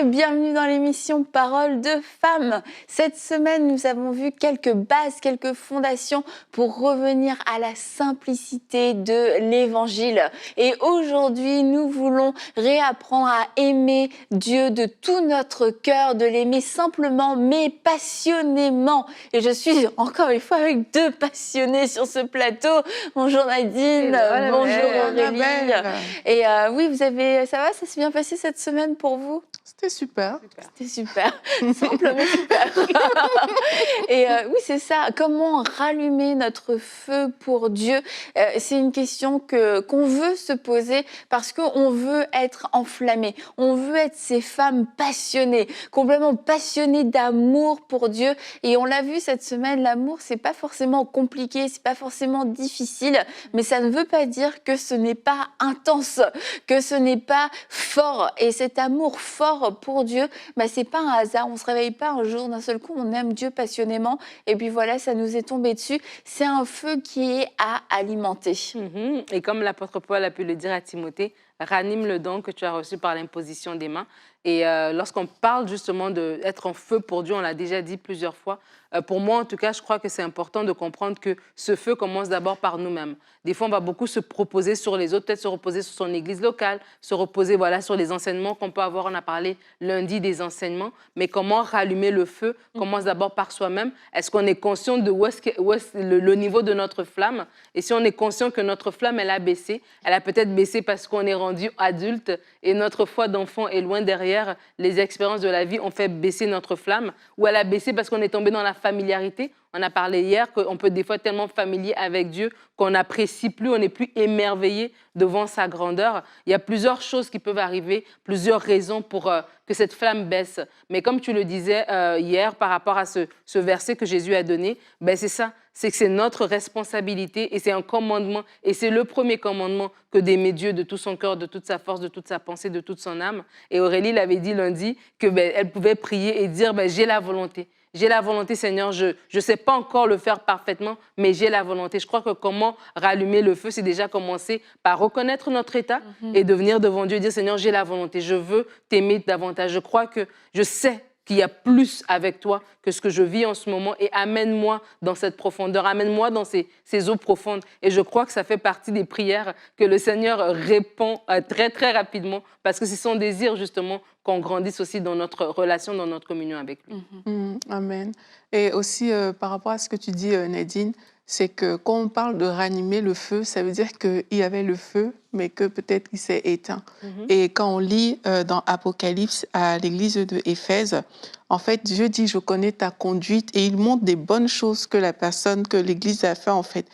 et bienvenue dans l'émission Parole de femmes. Cette semaine, nous avons vu quelques bases, quelques fondations pour revenir à la simplicité de l'Évangile. Et aujourd'hui, nous voulons réapprendre à aimer Dieu de tout notre cœur, de l'aimer simplement mais passionnément. Et je suis encore une fois avec deux passionnés sur ce plateau. Bonjour Nadine, bonjour Aurélie. Et oui, ça va, ça s'est bien passé cette semaine pour vous? C'était super. C'était super, simple mais super. Et oui, c'est ça, comment rallumer notre feu pour Dieu? C'est une question qu'on veut se poser parce qu'on veut être enflammé, on veut être ces femmes passionnées, complètement passionnées d'amour pour Dieu. Et on l'a vu cette semaine, l'amour, c'est pas forcément compliqué, c'est pas forcément difficile, mais ça ne veut pas dire que ce n'est pas intense, que ce n'est pas fort. Et cet amour fort pour Dieu, c'est pas un hasard. On se réveille pas un jour d'un seul coup, on aime Dieu passionnément et puis voilà, ça nous est tombé dessus. C'est un feu qui est à alimenter. Et comme l'apôtre Paul a pu le dire à Timothée, ranime le don que tu as reçu par l'imposition des mains. Et lorsqu'on parle justement d'être en feu pour Dieu, on l'a déjà dit plusieurs fois, pour moi en tout cas, je crois que c'est important de comprendre que ce feu commence d'abord par nous-mêmes. Des fois, on va beaucoup se proposer sur les autres, peut-être se reposer sur son église locale, se reposer sur les enseignements qu'on peut avoir. On a parlé lundi des enseignements, mais comment rallumer le feu commence d'abord par soi-même. Est-ce qu'on est conscient de où est le niveau de notre flamme? Et si on est conscient que notre flamme, elle a baissé, elle a peut-être baissé parce qu'on est rendu adulte et notre foi d'enfant est loin derrière. Les expériences de la vie ont fait baisser notre flamme, ou elle a baissé parce qu'on est tombé dans la familiarité. On a parlé hier qu'on peut des fois être tellement familier avec Dieu qu'on n'apprécie plus, on n'est plus émerveillé devant sa grandeur. Il y a plusieurs choses qui peuvent arriver, plusieurs raisons pour que cette flamme baisse. Mais comme tu le disais hier par rapport à ce verset que Jésus a donné, c'est ça, c'est que c'est notre responsabilité et c'est un commandement. Et c'est le premier commandement que d'aimer Dieu de tout son cœur, de toute sa force, de toute sa pensée, de toute son âme. Et Aurélie l'avait dit lundi qu'elle pouvait prier et dire j'ai la volonté. J'ai la volonté, Seigneur, je ne sais pas encore le faire parfaitement, mais j'ai la volonté. Je crois que comment rallumer le feu, c'est déjà commencer par reconnaître notre état et de venir devant Dieu et dire, Seigneur, j'ai la volonté, je veux t'aimer davantage. Je crois que je sais qu'il y a plus avec toi que ce que je vis en ce moment et amène-moi dans cette profondeur, amène-moi dans ces eaux profondes. Et je crois que ça fait partie des prières que le Seigneur répond très, très rapidement parce que c'est son désir justement qu'on grandisse aussi dans notre relation, dans notre communion avec lui. Amen. Et aussi, par rapport à ce que tu dis, Nadine, c'est que quand on parle de ranimer le feu, ça veut dire qu'il y avait le feu, mais que peut-être il s'est éteint. Et quand on lit dans Apocalypse à l'église de Éphèse, en fait, Dieu dit, je connais ta conduite, et il montre des bonnes choses que que l'église a fait, en fait.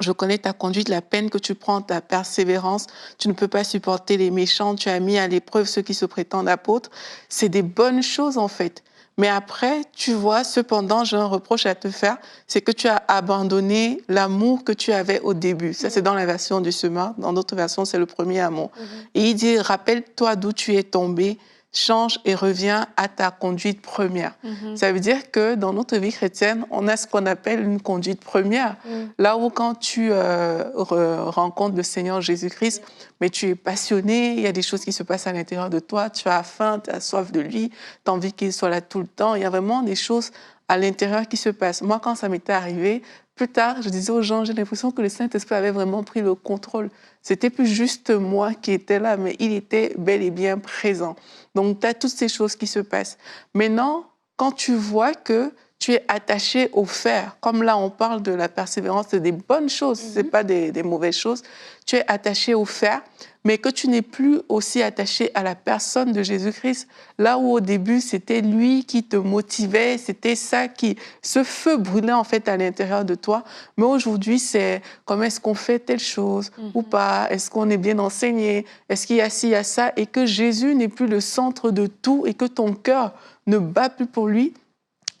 Je connais ta conduite, la peine que tu prends, ta persévérance. Tu ne peux pas supporter les méchants. Tu as mis à l'épreuve ceux qui se prétendent apôtres. C'est des bonnes choses, en fait. Mais après, tu vois, cependant, j'ai un reproche à te faire, c'est que tu as abandonné l'amour que tu avais au début. Ça, c'est dans la version du Semeur. Dans d'autres versions, c'est le premier amour. Et il dit, rappelle-toi d'où tu es tombé, change et reviens à ta conduite première. Ça veut dire que dans notre vie chrétienne, on a ce qu'on appelle une conduite première. Là où quand tu rencontres le Seigneur Jésus-Christ, mais tu es passionné, il y a des choses qui se passent à l'intérieur de toi, tu as faim, tu as soif de lui, tu as envie qu'il soit là tout le temps. Il y a vraiment des choses à l'intérieur qui se passent. Moi, quand ça m'était arrivé, plus tard, je disais aux gens, j'ai l'impression que le Saint-Esprit avait vraiment pris le contrôle. C'était plus juste moi qui étais là, mais il était bel et bien présent. Donc, tu as toutes ces choses qui se passent. Maintenant, quand tu vois que tu es attaché au faire, comme là, on parle de la persévérance, c'est des bonnes choses, ce n'est pas des mauvaises choses. Tu es attaché au faire, mais que tu n'es plus aussi attaché à la personne de Jésus-Christ. Là où au début, c'était lui qui te motivait, c'était ce feu brûlait en fait à l'intérieur de toi. Mais aujourd'hui, c'est comment est-ce qu'on fait telle chose ou pas? Est-ce qu'on est bien enseigné? Est-ce qu'il y a ci, il y a ça? Et que Jésus n'est plus le centre de tout et que ton cœur ne bat plus pour lui.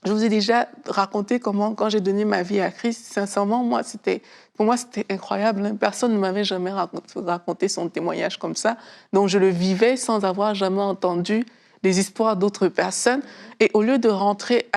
Je vous ai déjà raconté comment, quand j'ai donné ma vie à Christ, sincèrement, pour moi, c'était incroyable. Personne ne m'avait jamais raconté son témoignage comme ça. Donc, je le vivais sans avoir jamais entendu des histoires d'autres personnes. Et au lieu de rentrer,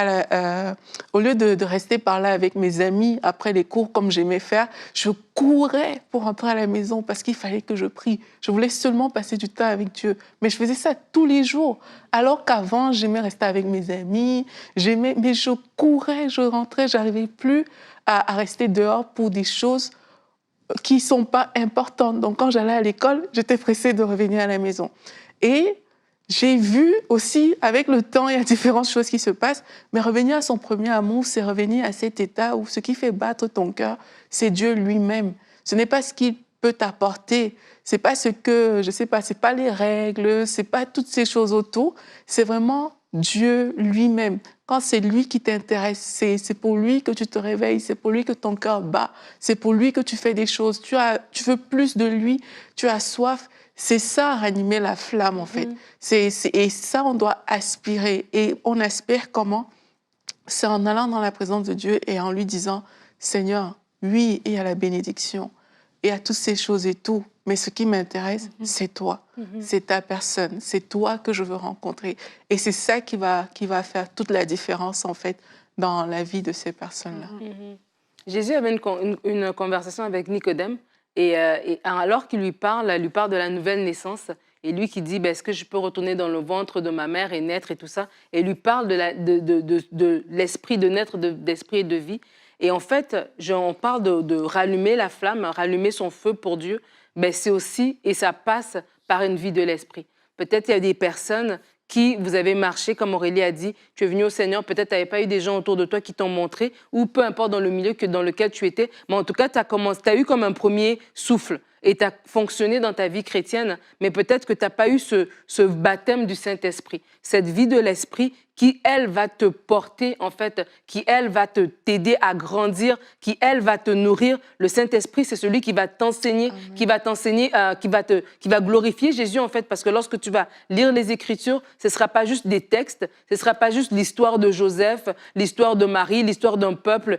au lieu de rester par là avec mes amis après les cours comme j'aimais faire, je courais pour rentrer à la maison parce qu'il fallait que je prie. Je voulais seulement passer du temps avec Dieu. Mais je faisais ça tous les jours. Alors qu'avant, j'aimais rester avec mes amis, mais je courais, je rentrais, j'arrivais plus à rester dehors pour des choses qui ne sont pas importantes. Donc, quand j'allais à l'école, j'étais pressée de revenir à la maison. Et j'ai vu aussi, avec le temps, il y a différentes choses qui se passent, mais revenir à son premier amour, c'est revenir à cet état où ce qui fait battre ton cœur, c'est Dieu lui-même. Ce n'est pas ce qu'il peut t'apporter, c'est pas ce que, je sais pas, c'est pas les règles, c'est pas toutes ces choses autour, c'est vraiment Dieu lui-même. Quand c'est lui qui t'intéresse, c'est pour lui que tu te réveilles, c'est pour lui que ton cœur bat, c'est pour lui que tu fais des choses, tu veux plus de lui, tu as soif. C'est ça, ranimer la flamme, en fait. Et ça, on doit aspirer. Et on aspire comment? C'est en allant dans la présence de Dieu et en lui disant, Seigneur, oui, il y a la bénédiction, il y a toutes ces choses et tout, mais ce qui m'intéresse, c'est toi, c'est ta personne, c'est toi que je veux rencontrer. Et c'est ça qui va faire toute la différence, en fait, dans la vie de ces personnes-là. Jésus avait une conversation avec Nicodème, et alors qu'il lui parle de la nouvelle naissance, et lui qui dit, est-ce que je peux retourner dans le ventre de ma mère et naître et tout ça, et il lui parle de l'esprit, de naître d'esprit et de vie. Et en fait, on parle de rallumer la flamme, rallumer son feu pour Dieu, c'est aussi, et ça passe par une vie de l'esprit. Peut-être il y a des personnes qui, vous avez marché, comme Aurélie a dit, tu es venu au Seigneur, peut-être tu n'avais pas eu des gens autour de toi qui t'ont montré, ou peu importe dans le milieu dans lequel tu étais, mais en tout cas, tu as eu comme un premier souffle et tu as fonctionné dans ta vie chrétienne, mais peut-être que tu n'as pas eu ce baptême du Saint-Esprit, cette vie de l'Esprit qui, elle, va te porter, en fait, qui, elle, va t'aider à grandir, qui, elle, va te nourrir. Le Saint-Esprit, c'est celui qui va t'enseigner, qui va glorifier Jésus, en fait, parce que lorsque tu vas lire les Écritures, ce ne sera pas juste des textes, ce ne sera pas juste l'histoire de Joseph, l'histoire de Marie, l'histoire d'un peuple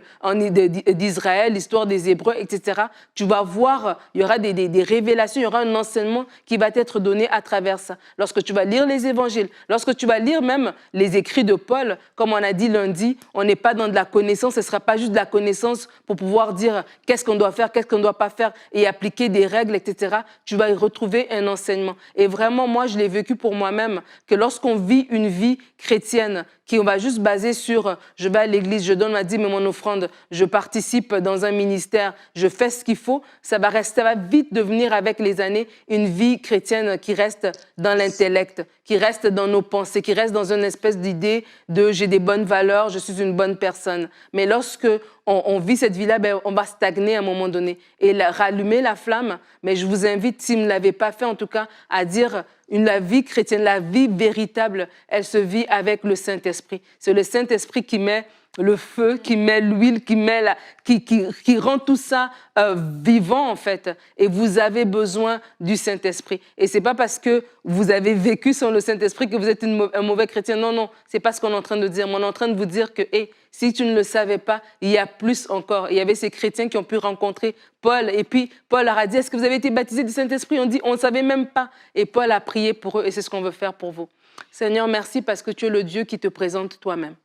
d'Israël, l'histoire des Hébreux, etc. Tu vas voir, il y aura des révélations, il y aura un enseignement qui va t'être donné à travers ça. Lorsque tu vas lire les Évangiles, lorsque tu vas lire même les écrits de Paul, comme on a dit lundi, on n'est pas dans de la connaissance, ce ne sera pas juste de la connaissance pour pouvoir dire qu'est-ce qu'on doit faire, qu'est-ce qu'on ne doit pas faire et appliquer des règles, etc. Tu vas y retrouver un enseignement. Et vraiment, moi, je l'ai vécu pour moi-même, que lorsqu'on vit une vie chrétienne, on va juste baser sur je vais à l'église, je donne ma dîme et mon offrande, je participe dans un ministère, je fais ce qu'il faut, ça va vite devenir avec les années une vie chrétienne qui reste dans l'intellect, qui reste dans nos pensées, qui reste dans une espèce d'idée de j'ai des bonnes valeurs, je suis une bonne personne. Mais lorsque on vit cette vie-là, on va stagner à un moment donné. Et rallumer la flamme, mais je vous invite, si vous ne l'avez pas fait en tout cas, à dire la vie chrétienne, la vie véritable, elle se vit avec le Saint-Esprit. C'est le Saint-Esprit qui met le feu, qui met l'huile, qui rend tout ça vivant, en fait. Et vous avez besoin du Saint-Esprit. Et ce n'est pas parce que vous avez vécu sans le Saint-Esprit que vous êtes un mauvais chrétien. Non, non, ce n'est pas ce qu'on est en train de dire. Mais on est en train de vous dire que, si tu ne le savais pas, il y a plus encore. Il y avait ces chrétiens qui ont pu rencontrer Paul. Et puis, Paul leur a dit, est-ce que vous avez été baptisés du Saint-Esprit? On dit, on ne savait même pas. Et Paul a prié pour eux. Et c'est ce qu'on veut faire pour vous. Seigneur, merci parce que tu es le Dieu qui te présente toi-même.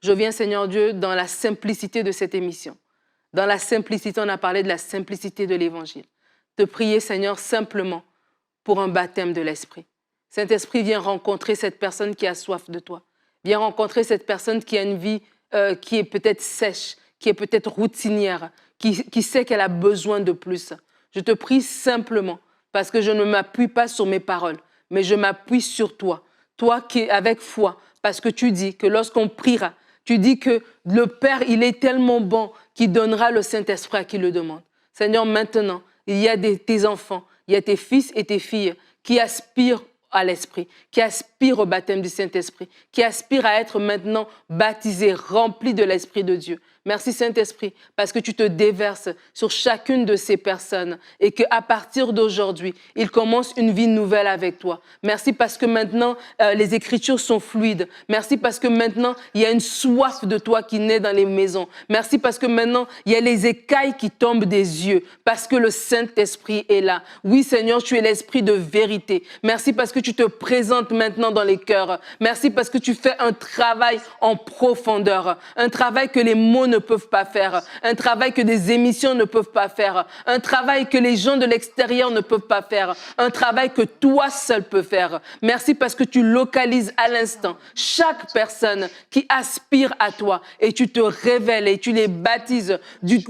Je viens, Seigneur Dieu, dans la simplicité de cette émission. Dans la simplicité, on a parlé de la simplicité de l'Évangile. Te prier, Seigneur, simplement pour un baptême de l'Esprit. Saint-Esprit, viens rencontrer cette personne qui a soif de toi. Viens rencontrer cette personne qui a une vie qui est peut-être sèche, qui est peut-être routinière, qui sait qu'elle a besoin de plus. Je te prie simplement, parce que je ne m'appuie pas sur mes paroles, mais je m'appuie sur toi. Toi qui es avec foi, parce que tu dis que lorsqu'on priera, tu dis que le Père, il est tellement bon qu'il donnera le Saint-Esprit à qui le demande. Seigneur, maintenant, il y a tes enfants, il y a tes fils et tes filles qui aspirent à l'Esprit, qui aspirent au baptême du Saint-Esprit, qui aspirent à être maintenant baptisés, remplis de l'Esprit de Dieu. Merci Saint-Esprit, parce que tu te déverses sur chacune de ces personnes et qu'à partir d'aujourd'hui, ils commencent une vie nouvelle avec toi. Merci parce que maintenant, les Écritures sont fluides. Merci parce que maintenant, il y a une soif de toi qui naît dans les maisons. Merci parce que maintenant, il y a les écailles qui tombent des yeux, parce que le Saint-Esprit est là. Oui Seigneur, tu es l'Esprit de vérité. Merci parce que que tu te présentes maintenant dans les cœurs. Merci parce que tu fais un travail en profondeur, un travail que les mots ne peuvent pas faire, un travail que des émissions ne peuvent pas faire, un travail que les gens de l'extérieur ne peuvent pas faire, un travail que toi seul peux faire. Merci parce que tu localises à l'instant chaque personne qui aspire à toi et tu te révèles et tu les baptises du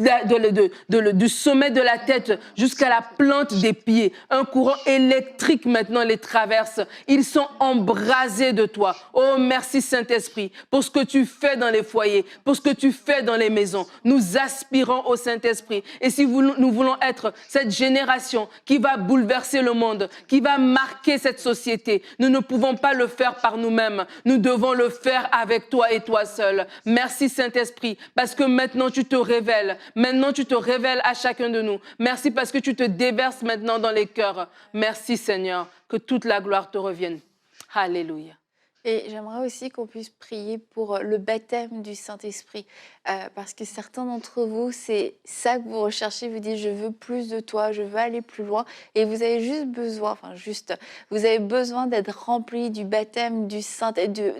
sommet de la tête jusqu'à la plante des pieds. Un courant électrique maintenant les traverse. Ils sont embrasés de toi. Oh, merci Saint-Esprit pour ce que tu fais dans les foyers, pour ce que tu fais dans les maisons. Nous aspirons au Saint-Esprit. Et si nous voulons être cette génération qui va bouleverser le monde, qui va marquer cette société, nous ne pouvons pas le faire par nous-mêmes. Nous devons le faire avec toi et toi seul. Merci Saint-Esprit, parce que maintenant tu te révèles. Maintenant tu te révèles à chacun de nous. Merci parce que tu te déverses maintenant dans les cœurs. Merci Seigneur, que toute la gloire te revienne. Alléluia. Et j'aimerais aussi qu'on puisse prier pour le baptême du Saint-Esprit, parce que certains d'entre vous, c'est ça que vous recherchez, vous dites, je veux plus de toi, je veux aller plus loin, et vous avez juste besoin, vous avez besoin d'être rempli du baptême du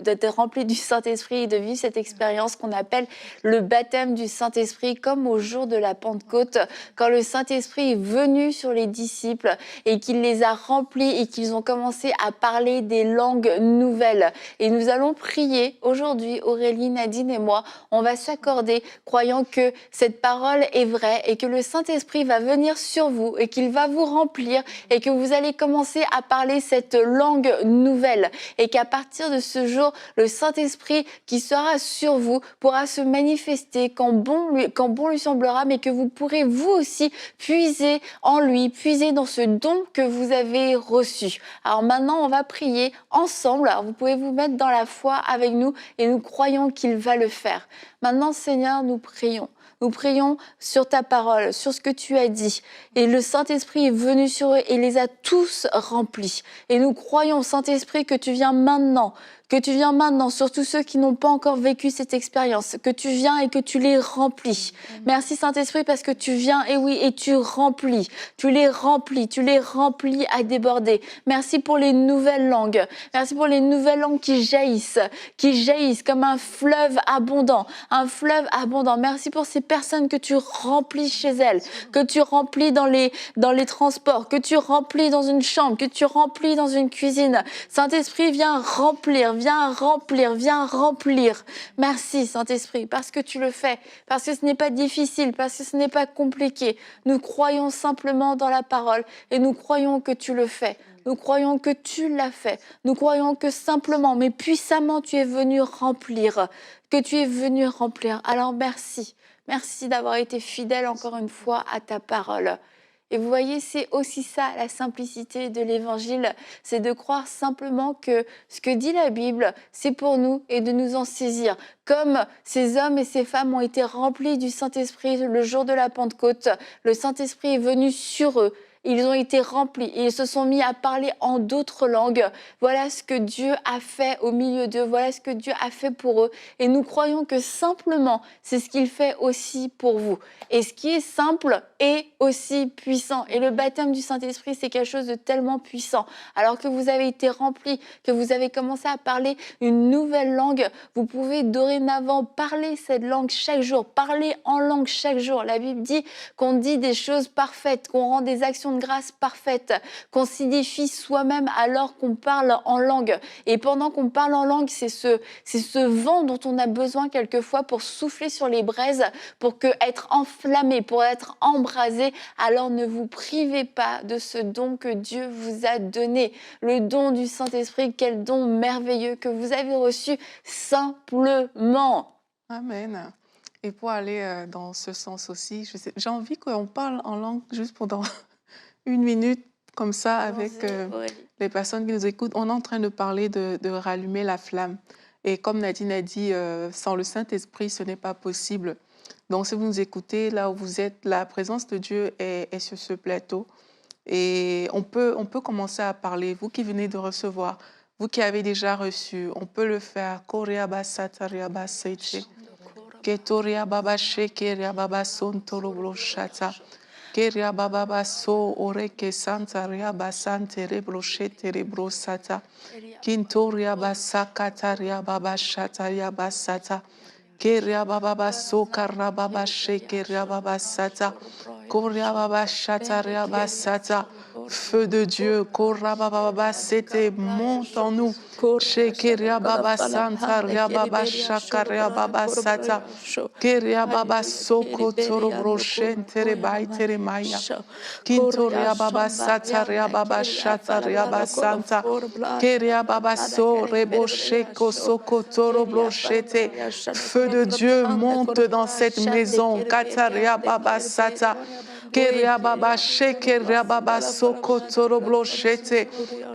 d'être rempli du Saint-Esprit et de vivre cette expérience qu'on appelle le baptême du Saint-Esprit, comme au jour de la Pentecôte, quand le Saint-Esprit est venu sur les disciples et qu'il les a remplis et qu'ils ont commencé à parler des langues nouvelles. Et nous allons prier aujourd'hui, Aurélie, Nadine et moi, on va s'accorder, croyant que cette parole est vraie et que le Saint-Esprit va venir sur vous et qu'il va vous remplir et que vous allez commencer à parler cette langue nouvelle et qu'à partir de ce jour, le Saint-Esprit qui sera sur vous pourra se manifester quand bon lui semblera, mais que vous pourrez vous aussi puiser en lui, puiser dans ce don que vous avez reçu. Alors maintenant, on va prier ensemble. Alors vous pouvez vous mettre dans la foi avec nous et nous croyons qu'il va le faire. Maintenant, Seigneur, nous prions. Nous prions sur ta parole, sur ce que tu as dit. Et le Saint-Esprit est venu sur eux et les a tous remplis. Et nous croyons, Saint-Esprit, que tu viens maintenant sur tous ceux qui n'ont pas encore vécu cette expérience, que tu viens et que tu les remplis. Merci Saint-Esprit parce que tu viens, et oui, et tu remplis, tu les remplis à déborder. Merci pour les nouvelles langues, merci pour les nouvelles langues qui jaillissent comme un fleuve abondant. Merci pour ces personnes que tu remplis chez elles, que tu remplis dans les transports, que tu remplis dans une chambre, que tu remplis dans une cuisine. Saint-Esprit, viens remplir. Merci Saint-Esprit, parce que tu le fais, parce que ce n'est pas difficile, parce que ce n'est pas compliqué. Nous croyons simplement dans la parole et nous croyons que tu le fais. Nous croyons que tu l'as fait. Nous croyons que simplement, mais puissamment, tu es venu remplir. Alors merci. Merci d'avoir été fidèle encore une fois à ta parole. Et vous voyez, c'est aussi ça, la simplicité de l'Évangile, c'est de croire simplement que ce que dit la Bible, c'est pour nous et de nous en saisir. Comme ces hommes et ces femmes ont été remplis du Saint-Esprit le jour de la Pentecôte, le Saint-Esprit est venu sur eux. Ils ont été remplis et ils se sont mis à parler en d'autres langues. Voilà ce que Dieu a fait au milieu d'eux. Voilà ce que Dieu a fait pour eux. Et nous croyons que simplement, c'est ce qu'il fait aussi pour vous. Et ce qui est simple est aussi puissant. Et le baptême du Saint-Esprit, c'est quelque chose de tellement puissant. Alors que vous avez été remplis, que vous avez commencé à parler une nouvelle langue, vous pouvez dorénavant parler cette langue chaque jour, parler en langue chaque jour. La Bible dit qu'on dit des choses parfaites, qu'on rend des actions de grâce parfaite, qu'on s'édifie soi-même alors qu'on parle en langue. Et pendant qu'on parle en langue, c'est ce vent dont on a besoin quelquefois pour souffler sur les braises, pour être enflammé, pour être embrasé. Alors ne vous privez pas de ce don que Dieu vous a donné. Le don du Saint-Esprit, quel don merveilleux que vous avez reçu simplement. Amen. Et pour aller dans ce sens aussi, j'ai envie qu'on parle en langue juste pendant une minute, comme ça, avec les personnes qui nous écoutent. On est en train de parler de rallumer la flamme. Et comme Nadine a dit, sans le Saint-Esprit, ce n'est pas possible. Donc, si vous nous écoutez, là où vous êtes, la présence de Dieu est sur ce plateau. Et on peut commencer à parler. Vous qui venez de recevoir, vous qui avez déjà reçu, on peut le faire. Keria baba baso oreke santa ria basante rebroshete rebrosata. Kintoria basakata ria baba shata ria basata. Keria baba baso karababa sheke ria baba sata. Koria baba shata ria basata. Feu de Dieu, korababa sete monte en nous. Shekeria baba santa ria baba shakaria baba sata. Keria baba soko toro broshen tere bai tere maya. Kintoria baba sata ria baba shata ria basanta. Keria baba so rebo sheko soko toro broshete. Feu de Dieu monte dans cette maison. Kataria baba sata. Keria baba shekeria baba soko toro broshete.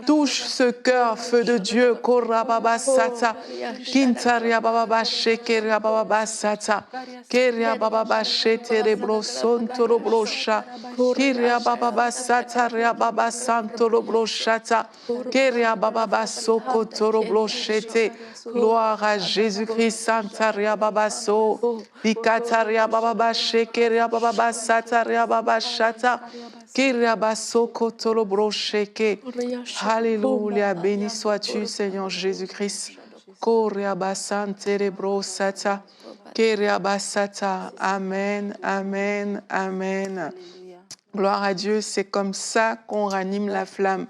Touche ce cœur, feu de Dieu, korababa sata. Kintaria baba shekeria baba sata. Keria baba shete rebro sonto robrosha. Kiria baba sata ria baba santo robroshata. Keria baba soko torobroshete. Gloire à Jésus-Christ, Santa ria baba so. Bikataria baba shekeria baba sata ria baba shata. Kiria basoko torobrosheke. Alléluia, béni sois-tu, Seigneur Jésus-Christ. Koria basante rebro sata. Keria basata. Amen, amen, amen. Alléluia. Gloire à Dieu, c'est comme ça qu'on ranime la flamme.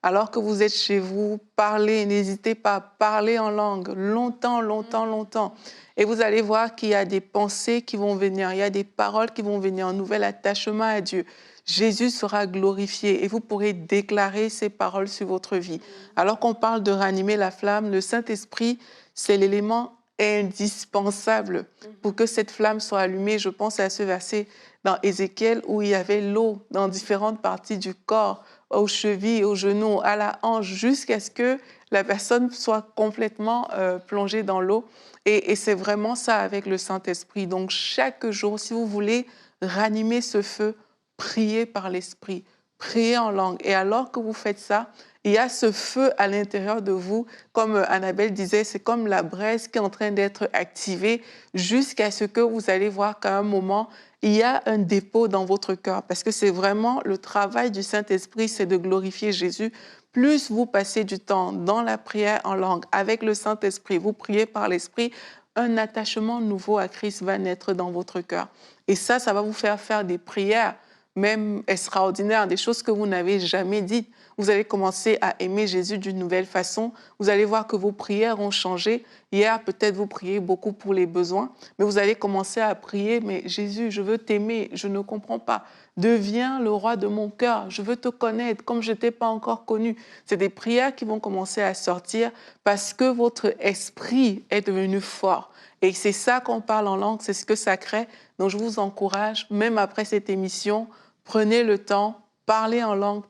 Alors que vous êtes chez vous, parlez, n'hésitez pas à parler en langue, longtemps, longtemps, longtemps. Et vous allez voir qu'il y a des pensées qui vont venir, il y a des paroles qui vont venir, un nouvel attachement à Dieu. Jésus sera glorifié et vous pourrez déclarer ces paroles sur votre vie. Alors qu'on parle de ranimer la flamme, le Saint-Esprit, c'est l'élément indispensable pour que cette flamme soit allumée. Je pense à ce verset dans Ézéchiel où il y avait l'eau dans différentes parties du corps, aux chevilles, aux genoux, à la hanche, jusqu'à ce que la personne soit complètement plongée dans l'eau. Et c'est vraiment ça avec le Saint-Esprit. Donc chaque jour, si vous voulez ranimer ce feu, priez par l'Esprit, priez en langue. Et alors que vous faites ça, il y a ce feu à l'intérieur de vous, comme Annabelle disait, c'est comme la braise qui est en train d'être activée jusqu'à ce que vous allez voir qu'à un moment, il y a un dépôt dans votre cœur. Parce que c'est vraiment le travail du Saint-Esprit, c'est de glorifier Jésus. Plus vous passez du temps dans la prière en langue avec le Saint-Esprit, vous priez par l'Esprit, un attachement nouveau à Christ va naître dans votre cœur. Et ça va vous faire des prières, même extraordinaires, des choses que vous n'avez jamais dites. Vous allez commencer à aimer Jésus d'une nouvelle façon. Vous allez voir que vos prières ont changé. Hier, peut-être vous priez beaucoup pour les besoins, mais vous allez commencer à prier, mais Jésus, je veux t'aimer, je ne comprends pas. Deviens le roi de mon cœur, je veux te connaître comme je ne t'ai pas encore connu. C'est des prières qui vont commencer à sortir parce que votre esprit est devenu fort. Et c'est ça qu'on parle en langue, c'est ce que ça crée. Donc je vous encourage, même après cette émission, prenez le temps, parlez en langue,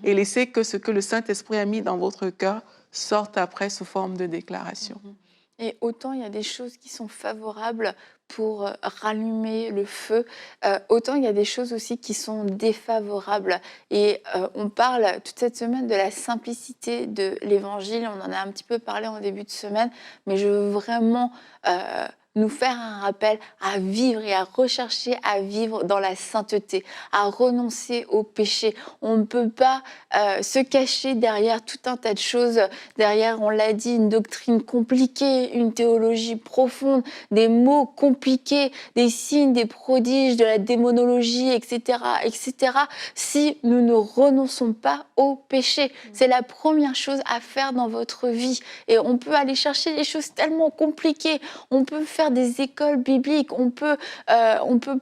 et laissez que ce que le Saint-Esprit a mis dans votre cœur sorte après sous forme de déclaration. Et autant il y a des choses qui sont favorables pour rallumer le feu, autant il y a des choses aussi qui sont défavorables. Et on parle toute cette semaine de la simplicité de l'Évangile, on en a un petit peu parlé en début de semaine, mais je veux vraiment nous faire un rappel à vivre et à rechercher à vivre dans la sainteté, à renoncer au péché. On ne peut pas se cacher derrière tout un tas de choses, derrière, on l'a dit, une doctrine compliquée, une théologie profonde, des mots compliqués, des signes, des prodiges, de la démonologie, etc., etc., si nous ne renonçons pas au péché. C'est la première chose à faire dans votre vie. Et on peut aller chercher des choses tellement compliquées, on peut faire des écoles bibliques, on peut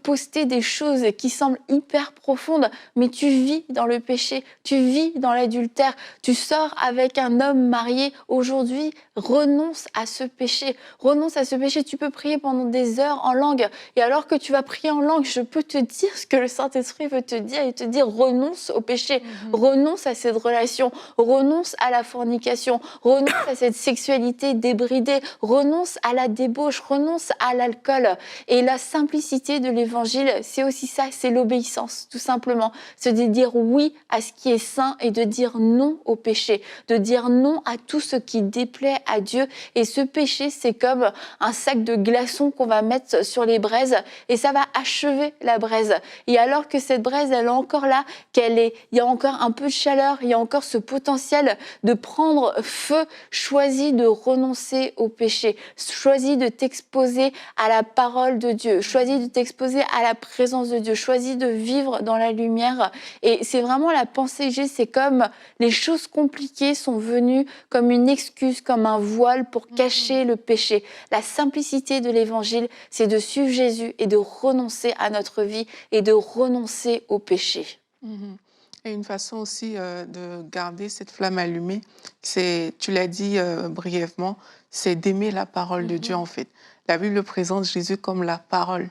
poster des choses qui semblent hyper profondes, mais tu vis dans le péché, tu vis dans l'adultère, tu sors avec un homme marié. Aujourd'hui, renonce à ce péché, tu peux prier pendant des heures en langue, et alors que tu vas prier en langue, je peux te dire ce que le Saint-Esprit veut te dire, et te dire renonce au péché, renonce à cette relation, renonce à la fornication, renonce à cette sexualité débridée, renonce à la débauche, renonce renonce à l'alcool. Et la simplicité de l'évangile, c'est aussi ça, c'est l'obéissance, tout simplement. C'est de dire oui à ce qui est saint et de dire non au péché, de dire non à tout ce qui déplaît à Dieu. Et ce péché, c'est comme un sac de glaçons qu'on va mettre sur les braises et ça va achever la braise. Et alors que cette braise, elle est encore là, il y a encore un peu de chaleur, il y a encore ce potentiel de prendre feu, choisis de renoncer au péché, choisis de t'exposer à la parole de Dieu, choisis de t'exposer à la présence de Dieu, choisis de vivre dans la lumière. Et c'est vraiment la pensée que j'ai, c'est comme les choses compliquées sont venues comme une excuse, comme un voile pour cacher le péché. La simplicité de l'évangile, c'est de suivre Jésus et de renoncer à notre vie et de renoncer au péché. Et une façon aussi de garder cette flamme allumée, tu l'as dit brièvement, c'est d'aimer la parole de Dieu en fait. La Bible présente Jésus comme la parole.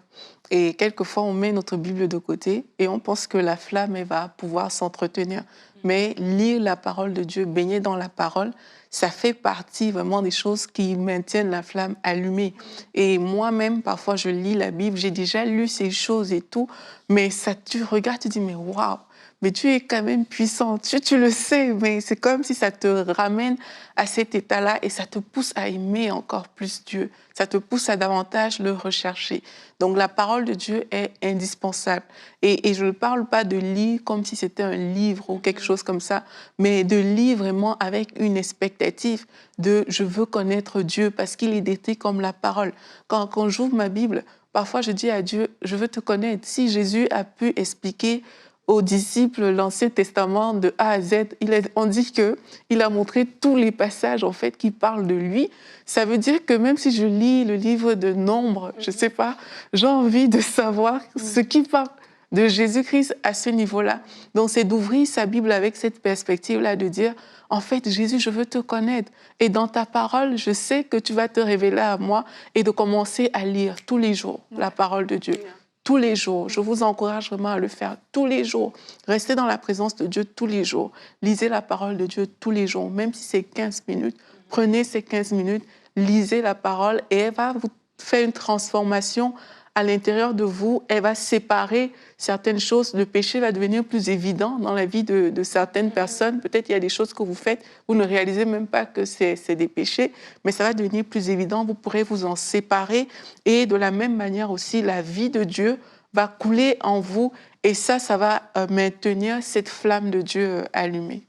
Et quelquefois, on met notre Bible de côté et on pense que la flamme, elle va pouvoir s'entretenir. Mais lire la parole de Dieu, baigner dans la parole, ça fait partie vraiment des choses qui maintiennent la flamme allumée. Et moi-même, parfois, je lis la Bible, j'ai déjà lu ces choses et tout, mais ça, tu regardes, tu dis, mais waouh, mais Dieu est quand même puissant. Tu le sais, mais c'est comme si ça te ramène à cet état-là et ça te pousse à aimer encore plus Dieu. Ça te pousse à davantage le rechercher. Donc, la parole de Dieu est indispensable. Et je ne parle pas de lire comme si c'était un livre ou quelque chose comme ça, mais de lire vraiment avec une expectative de « je veux connaître Dieu » parce qu'il est décrit comme la parole. Quand j'ouvre ma Bible, parfois je dis à Dieu « je veux te connaître ». Si Jésus a pu expliquer aux disciples l'Ancien Testament de A à Z, on dit qu'il a montré tous les passages en fait qui parlent de lui. Ça veut dire que même si je lis le livre de Nombres, je ne sais pas, j'ai envie de savoir ce qui parle de Jésus-Christ à ce niveau-là. Donc c'est d'ouvrir sa Bible avec cette perspective-là, de dire en fait, Jésus, je veux te connaître. Et dans ta parole, je sais que tu vas te révéler à moi et de commencer à lire tous les jours la parole de Dieu. Tous les jours. Je vous encourage vraiment à le faire tous les jours. Restez dans la présence de Dieu tous les jours. Lisez la parole de Dieu tous les jours, même si c'est 15 minutes. Prenez ces 15 minutes, lisez la parole et elle va vous faire une transformation à l'intérieur de vous. Elle va séparer certaines choses. Le péché va devenir plus évident dans la vie de certaines personnes. Peut-être il y a des choses que vous faites, vous ne réalisez même pas que c'est des péchés, mais ça va devenir plus évident. Vous pourrez vous en séparer. Et de la même manière aussi, la vie de Dieu va couler en vous. Et ça va maintenir cette flamme de Dieu allumée.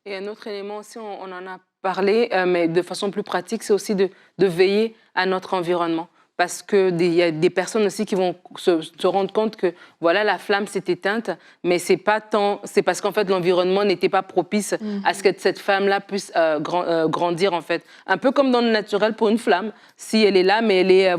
Et un autre élément aussi, on en a parlé, mais de façon plus pratique, c'est aussi de veiller à notre environnement. Parce qu'il y a des personnes aussi qui vont se rendre compte que voilà, la flamme s'est éteinte, mais c'est parce qu'en fait l'environnement n'était pas propice à ce que cette flamme-là puisse grandir en fait. Un peu comme dans le naturel pour une flamme, si elle est là, mais elle est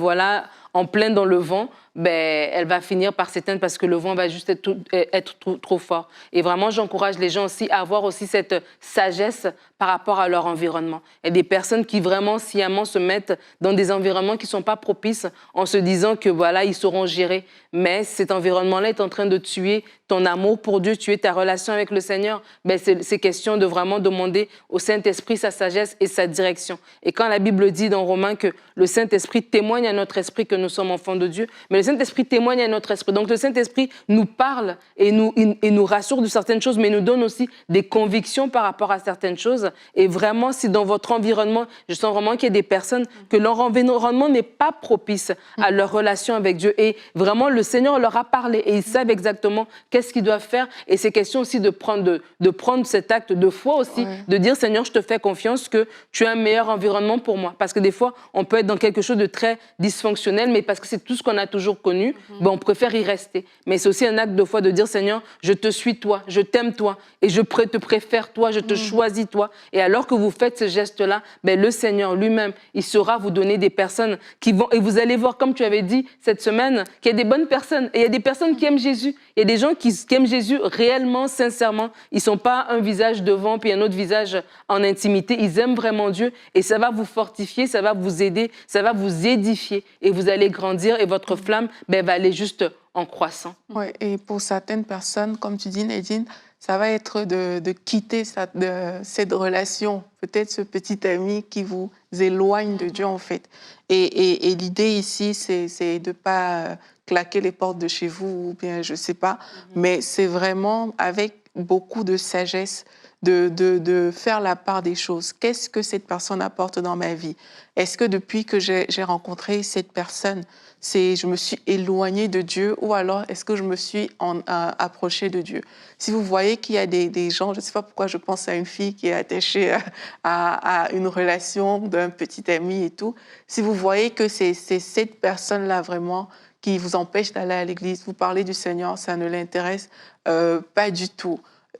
en plein dans le vent, elle va finir par s'éteindre parce que le vent va juste être trop fort. Et vraiment, j'encourage les gens aussi à avoir aussi cette sagesse par rapport à leur environnement. Il y a des personnes qui vraiment sciemment se mettent dans des environnements qui ne sont pas propices en se disant que voilà, ils sauront gérer. Mais cet environnement-là est en train de tuer ton amour pour Dieu, tuer ta relation avec le Seigneur. C'est question de vraiment demander au Saint-Esprit sa sagesse et sa direction. Et quand la Bible dit dans Romains que le Saint-Esprit témoigne à notre esprit que nous sommes enfants de Dieu, mais le Saint-Esprit témoigne à notre esprit. Donc le Saint-Esprit nous parle et nous rassure de certaines choses, mais nous donne aussi des convictions par rapport à certaines choses. Et vraiment, si dans votre environnement, je sens vraiment qu'il y a des personnes que leur environnement n'est pas propice à leur relation avec Dieu. Et vraiment, le Seigneur leur a parlé et ils savent exactement qu'est-ce qu'ils doivent faire. Et c'est question aussi de prendre cet acte de foi aussi, de dire Seigneur, je te fais confiance que tu as un meilleur environnement pour moi. Parce que des fois, on peut être dans quelque chose de très dysfonctionnel, mais parce que c'est tout ce qu'on a toujours connu, on préfère y rester. Mais c'est aussi un acte de foi de dire Seigneur, je te suis toi, je t'aime toi et je te préfère toi, je te choisis toi. Et alors que vous faites ce geste-là, le Seigneur lui-même, il saura vous donner des personnes qui vont... Et vous allez voir, comme tu avais dit cette semaine, qu'il y a des bonnes personnes. Et il y a des personnes qui aiment Jésus. Il y a des gens qui aiment Jésus réellement, sincèrement. Ils ne sont pas un visage devant puis un autre visage en intimité. Ils aiment vraiment Dieu. Et ça va vous fortifier, ça va vous aider, ça va vous édifier. Et vous allez grandir et votre flamme va aller juste en croissant. Ouais, et pour certaines personnes, comme tu dis, Nadine, ça va être de quitter cette relation, peut-être ce petit ami qui vous éloigne de Dieu en fait. Et l'idée ici, c'est de ne pas claquer les portes de chez vous ou bien je ne sais pas, mais c'est vraiment avec beaucoup de sagesse de faire la part des choses. Qu'est-ce que cette personne apporte dans ma vie? Est-ce que depuis que j'ai rencontré cette personne, je me suis éloignée de Dieu ou alors est-ce que je me suis approchée de Dieu? Si vous voyez qu'il y a des gens, je ne sais pas pourquoi je pense à une fille qui est attachée à une relation d'un petit ami et tout, si vous voyez que c'est cette personne-là vraiment qui vous empêche d'aller à l'église, vous parlez du Seigneur, ça ne l'intéresse pas du tout.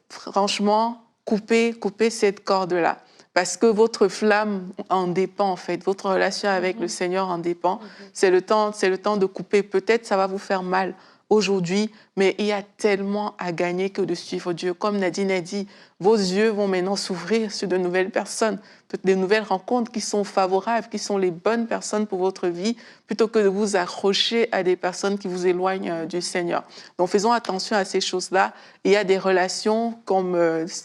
Franchement, coupez cette corde-là. Parce que votre flamme en dépend, en fait. Votre relation avec le Seigneur en dépend. C'est le temps de couper. Peut-être ça va vous faire mal aujourd'hui, mais il y a tellement à gagner que de suivre Dieu. Comme Nadine a dit, vos yeux vont maintenant s'ouvrir sur de nouvelles personnes, des nouvelles rencontres qui sont favorables, qui sont les bonnes personnes pour votre vie, plutôt que de vous accrocher à des personnes qui vous éloignent du Seigneur. Donc faisons attention à ces choses-là. Il y a des relations comme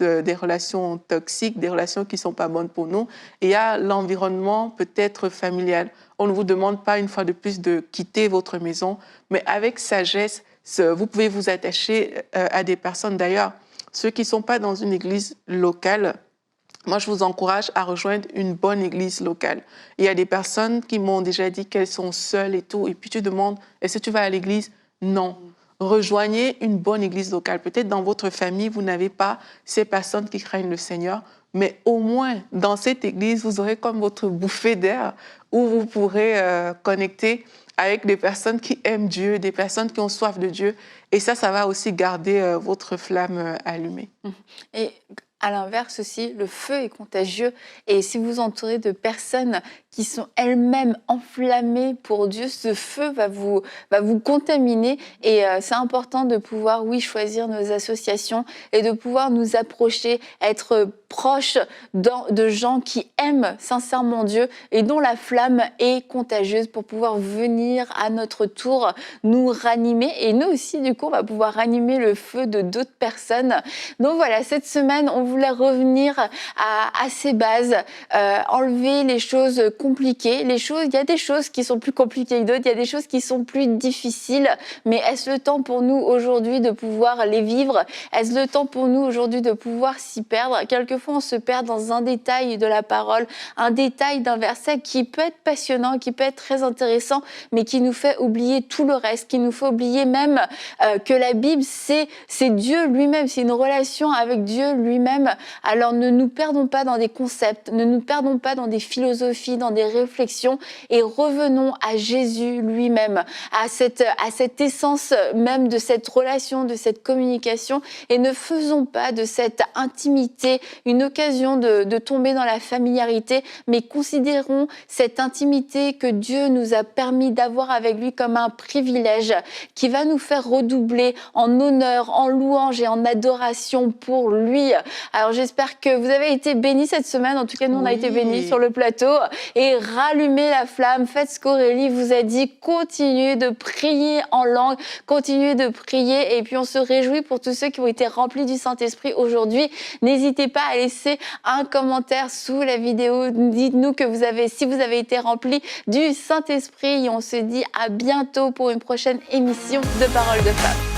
des relations toxiques, des relations qui ne sont pas bonnes pour nous. Et il y a l'environnement peut-être familial. On ne vous demande pas une fois de plus de quitter votre maison, mais avec sagesse, vous pouvez vous attacher à des personnes. D'ailleurs, ceux qui ne sont pas dans une église locale, moi, je vous encourage à rejoindre une bonne église locale. Il y a des personnes qui m'ont déjà dit qu'elles sont seules et tout, et puis tu demandes, est-ce que tu vas à l'église? Non. Rejoignez une bonne église locale. Peut-être dans votre famille, vous n'avez pas ces personnes qui craignent le Seigneur, mais au moins, dans cette église, vous aurez comme votre bouffée d'air où vous pourrez connecter avec des personnes qui aiment Dieu, des personnes qui ont soif de Dieu. Et ça va aussi garder votre flamme allumée. Et à l'inverse aussi, le feu est contagieux. Et si vous entourez de personnes qui sont elles-mêmes enflammées pour Dieu, ce feu va vous contaminer. Et c'est important de pouvoir, oui, choisir nos associations et de pouvoir nous approcher, être proches de gens qui aiment sincèrement Dieu et dont la flamme est contagieuse pour pouvoir venir à notre tour nous ranimer. Et nous aussi, du coup, on va pouvoir ranimer le feu de d'autres personnes. Donc voilà, cette semaine, on voulait revenir à ces bases, enlever les choses compliquées. Il y a des choses qui sont plus compliquées que d'autres, il y a des choses qui sont plus difficiles, mais est-ce le temps pour nous aujourd'hui de pouvoir les vivre? Est-ce le temps pour nous aujourd'hui de pouvoir s'y perdre? Quelquefois, on se perd dans un détail de la parole, un détail d'un verset qui peut être passionnant, qui peut être très intéressant, mais qui nous fait oublier tout le reste, qui nous fait oublier même que la Bible, c'est Dieu lui-même, c'est une relation avec Dieu lui-même. Alors ne nous perdons pas dans des concepts, ne nous perdons pas dans des philosophies, dans des réflexions, et revenons à Jésus lui-même, à cette essence même de cette relation, de cette communication, et ne faisons pas de cette intimité une occasion de tomber dans la familiarité, mais considérons cette intimité que Dieu nous a permis d'avoir avec lui comme un privilège qui va nous faire redoubler en honneur, en louange et en adoration pour lui. Alors j'espère que vous avez été bénis cette semaine, en tout cas nous on a été bénis sur le plateau, et rallumez la flamme, faites ce qu'Aurélie vous a dit, continuez de prier en langue, continuez de prier, et puis on se réjouit pour tous ceux qui ont été remplis du Saint-Esprit aujourd'hui. N'hésitez pas à laisser un commentaire sous la vidéo, dites-nous si vous avez été remplis du Saint-Esprit, et on se dit à bientôt pour une prochaine émission de Paroles de Femmes.